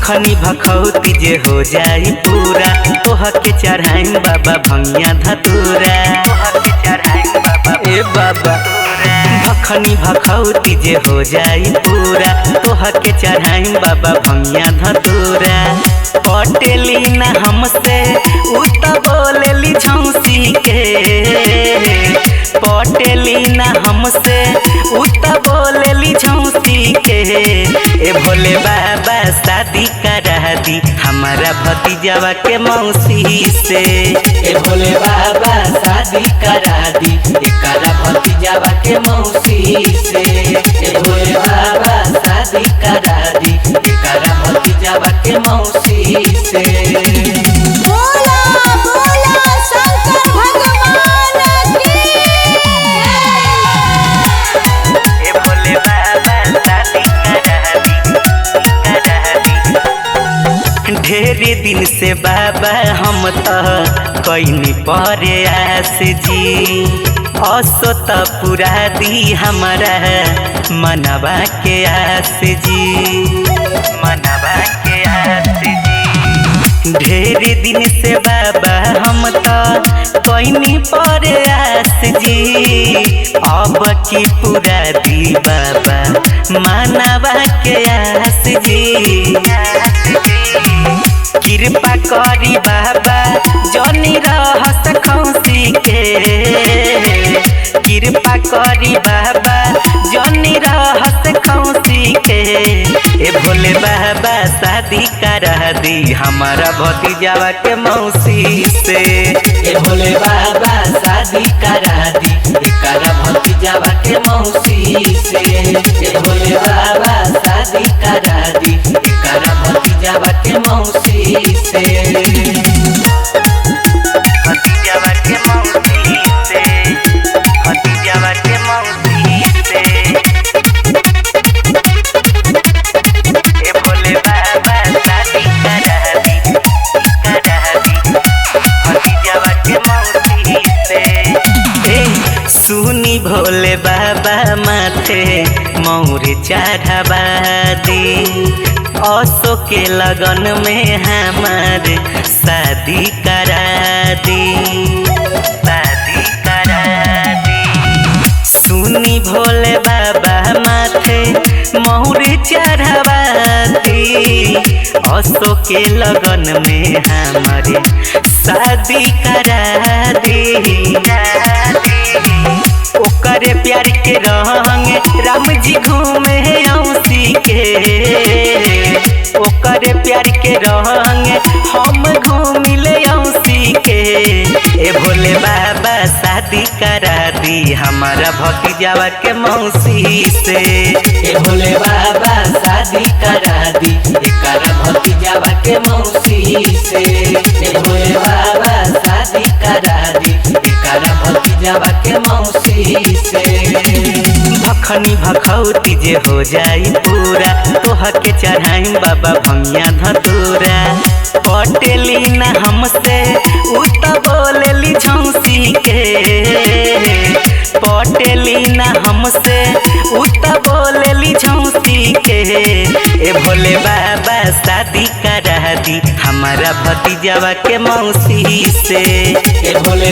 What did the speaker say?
भखनी भखौती जे हो जाई पूरा तोह के चढ़ाई बाबा भंगिया धतूरा ए बाबा भखनी भखौती जे हो जाई पूरा तोह के चढ़ाई बाबा भंगिया धतूरा पटेली न हमसे उत बोलेली झौसी के पटेली न हमसे उत बोलेली झौसी के ए भोले बाबा शादी करा दी हमारा भतीजवा के मौसी से ए भोले बाबा शादी करा दी एकरा भतीजवा के मौसी से ए भोले बाबा शादी करा दी एकरा भतीजवा के मौसी से बोला बोला शंकर भगवान की ए भोले बाबा शादी करा दी ढेरे दिन से बाबा हम तो कईनी परे आस जी असो त पूरा दी हमारा मनवा के आस जी मनवा के आस जी ढेरे दिन से बाबा हम तो कईनी परे आस जी अब की पूरा दी बाबा मनवा के आस जी कृपा करी बाबा जनी रहस खौसी के कृपा करी बाबा जनी रहस खौसी के ए भोले बाबा शादी करा दी हमारा भतीजवा के मौसी से ए भोले बाबा शादी करा दी एकरा भतीजवा के मौसी से ए भोले बाबा शादी करा दी एकरा भतीजवा के मौसी से भतीजवा के मौसी से भतीजवा के मौसी से ए भोले बाबा शादी करा दी भतीजवा के मौसी से ए सुनी भोले बाबा माथे मोर चढ़ावा दी असो के लगन में हमारे शादी करा दी शादी करा दी सुनी भोले बाबा माथे मोर चढ़ावा दी असो के लगन में हमारे शादी करा दी ओकरे प्यार के रंग राम जी घूमे औसी के ओकरे प्यार के रंग हम घूमिले औसी के ए भोले बाबा शादी करा दी हमारा भतीजवा के मौसी से ए भोले बाबा शादी करा दी एकरा भतीजवा के मौसी से ए भोले बाबा शादी करा दी एकरा भतीजवा के मौसी से भखनी भखौती जे हो जाई पूरा तोह के चढ़ाई बाबा भंगिया धतूरा पटेली न हमसे उत बोलेली झौसी के पटेली न हमसे उत बोलेली झौसी के ए भोले बाबा शादी करा दी हमारा भतीजवा के मौसी से ए भोले